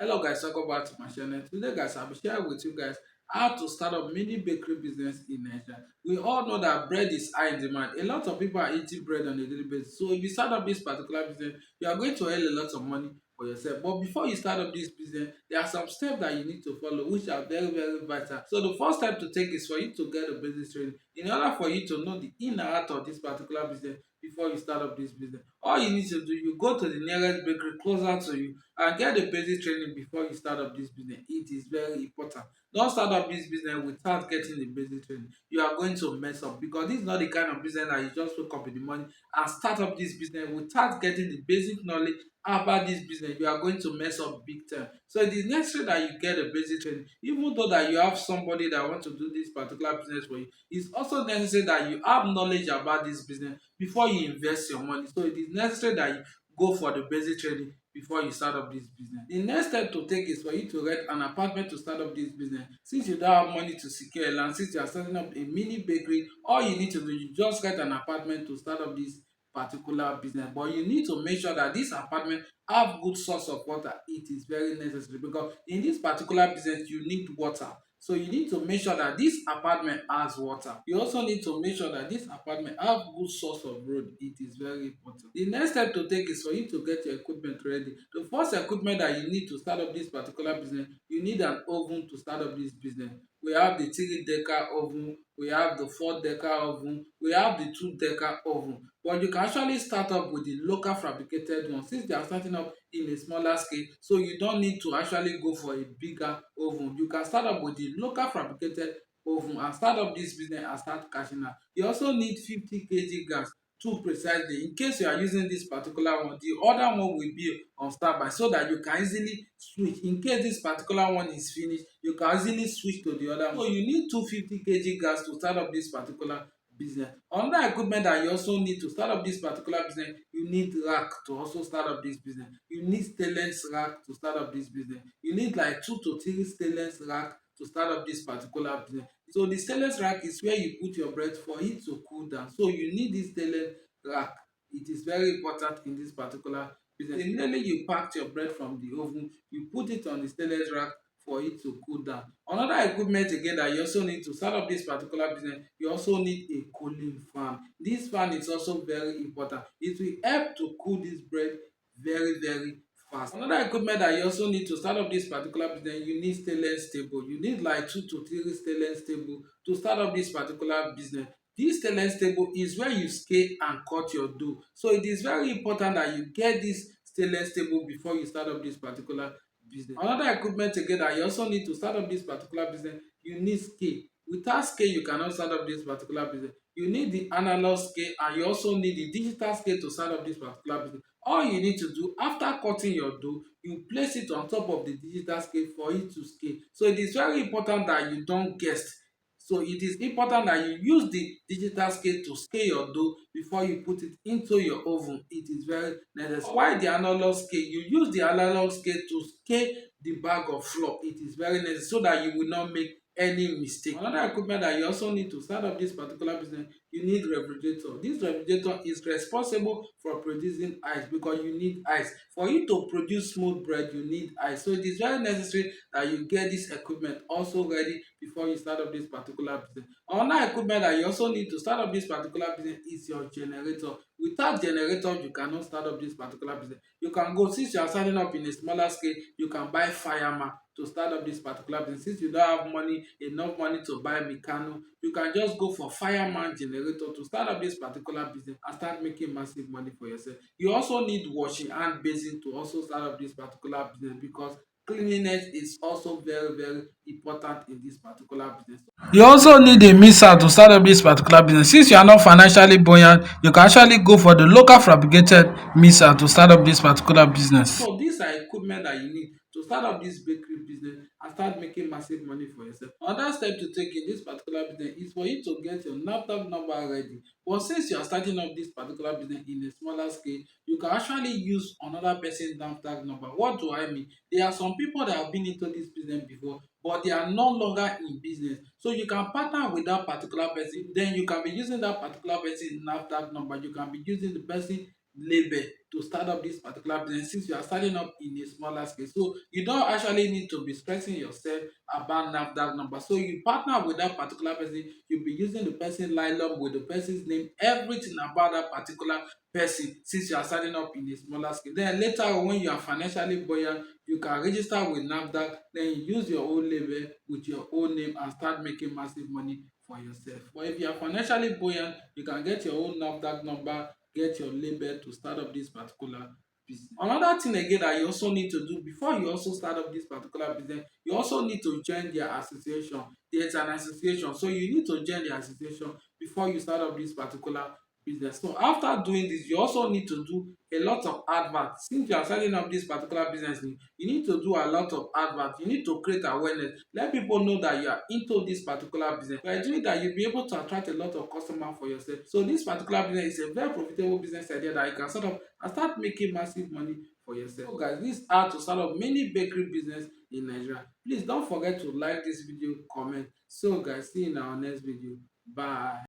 Hello guys, welcome back to my channel. Today guys, I'll be sharing with you guys how to start up mini bakery business in Nigeria. We all know that bread is high in demand. A lot of people are eating bread on a daily basis. So if you start up this particular business, you are going to earn a lot of money for yourself. But before you start up this business, there are some steps that you need to follow which are very vital. So the first step to take is for you to get a basic training. In order for you to know the in and out of this particular business before you start up this business, all you need to do, you go to the nearest bakery closer to you and get the basic training before you start up this business. It is very important. Don't start up this business without getting the basic training. You are going to mess up because this is not the kind of business that you just wake up in the morning and start up this business without getting the basic knowledge about this business. You are going to mess up big time. So it is necessary that you get a basic training. Even though that you have somebody that wants to do this particular business for you, it's also necessary that you have knowledge about this business before you invest your money. So it is necessary that you go for the basic training before you start up this business. The next step to take is for you to rent an apartment to start up this business. Since you don't have money to secure a land, since you are starting up a mini bakery, all you need to do is just rent an apartment to start up this particular business. But you need to make sure that this apartment have good source of water. It is very necessary because in this particular business you need water. So you need to make sure that this apartment has water. You also need to make sure that this apartment have good source of road. It is very important. The next step to take is for you to get your equipment ready. The first equipment that you need to start up this particular business, you need an oven to start up this business. We have the 3 decker oven, we have the 4 decker oven, we have the 2 decker oven. But you can actually start up with the local fabricated one since they are starting up in a smaller scale. So you don't need to actually go for a bigger oven. You can start up with the local fabricated oven and start up this business and start cashing out. You also need 50 kg gas too precisely in case you are using this particular one. The other one will be on standby so that you can easily switch in case this particular one is finished. You can easily switch to the other one. So you need 250 kg gas to start up this particular business. Another equipment that you also need to start up this particular business, you need rack to also start up this business. You need stainless rack to start up this business. You need like 2 to 3 stainless rack to start up this particular business. So the stainless rack is where you put your bread for it to cool down. So you need this stainless rack. It is very important in this particular business. Immediately you packed your bread from the oven, you put it on the stainless rack for it to cool down. Another equipment again that you also need to start up this particular business, you also need a cooling fan. This fan is also very important. It will help to cool this bread very fast. Another equipment that you also need to start up this particular business, you need stainless table. You need like 2 to 3 stainless table to start up this particular business. This stainless table is where you scale and cut your dough. So it is very important that you get this stainless table before you start up this particular business. Another equipment again that you also need to start up this particular business, you need scale. Without scale, you cannot start up this particular business. You need the analog scale and you also need the digital scale to start up this particular business. All you need to do after cutting your dough, you place it on top of the digital scale for it to scale. So it is very important that you don't guess. So it is important that you use the digital scale to scale your dough before you put it into your oven. It is very necessary. While the analog scale, you use the analog scale to scale the bag of flour. It is very necessary so that you will not make any mistake. Another equipment that you also need to start up this particular business, you need refrigerator. This refrigerator is responsible for producing ice because you need ice. For you to produce smooth bread, you need ice. So it is very necessary that you get this equipment also ready before you start up this particular business. Another equipment that you also need to start up this particular business is your generator. Without generator, you cannot start up this particular business. You can go, since you are starting up in a smaller scale, you can buy fireman to start up this particular business. Since you don't have money, enough money to buy mechano, you can just go for fireman generator to start up this particular business and start making massive money for yourself. You also need washing and basin to also start up this particular business because cleanliness is also very important in this particular business. You also need a mixer to start up this particular business. Since you are not financially buoyant, you can actually go for the local fabricated mixer to start up this particular business. So these are equipment that you need to start up this bakery business and start making massive money for yourself. Another step to take in this particular business is for you to get your NAFDAC number ready. But since you are starting up this particular business in a smaller scale, you can actually use another person's NAFDAC number. What do I mean? There are some people that have been into this business before, but they are no longer in business. So you can partner with that particular person. Then you can be using that particular person NAFDAC number. You can be using the person label to start up this particular business since you are starting up in a smaller scale. So you don't actually need to be stressing yourself about NAFDAC number. So you partner with that particular person, you'll be using the person nylon with the person's name, everything about that particular person since you are starting up in a smaller scale. Then later on when you are financially buoyant, you can register with NAFDAC, then you use your own label with your own name and start making massive money for yourself. But if you are financially buoyant, you can get your own NAFDAC number, get your label to start up this particular business. Another thing again that you also need to do before you also start up this particular business, you also need to join their association. There's an association, so you need to join the association before you start up this particular business. So after doing this, you also need to do a lot of adverts. Since you are setting up this particular business, you need to do a lot of adverts. You need to create awareness. Let people know that you are into this particular business. By doing that, you'll be able to attract a lot of customers for yourself. So this particular business is a very profitable business idea that you can sort of and start making massive money for yourself. So guys, this is how to start up many bakery business in Nigeria. Please don't forget to like this video, comment. So guys, see you in our next video. Bye.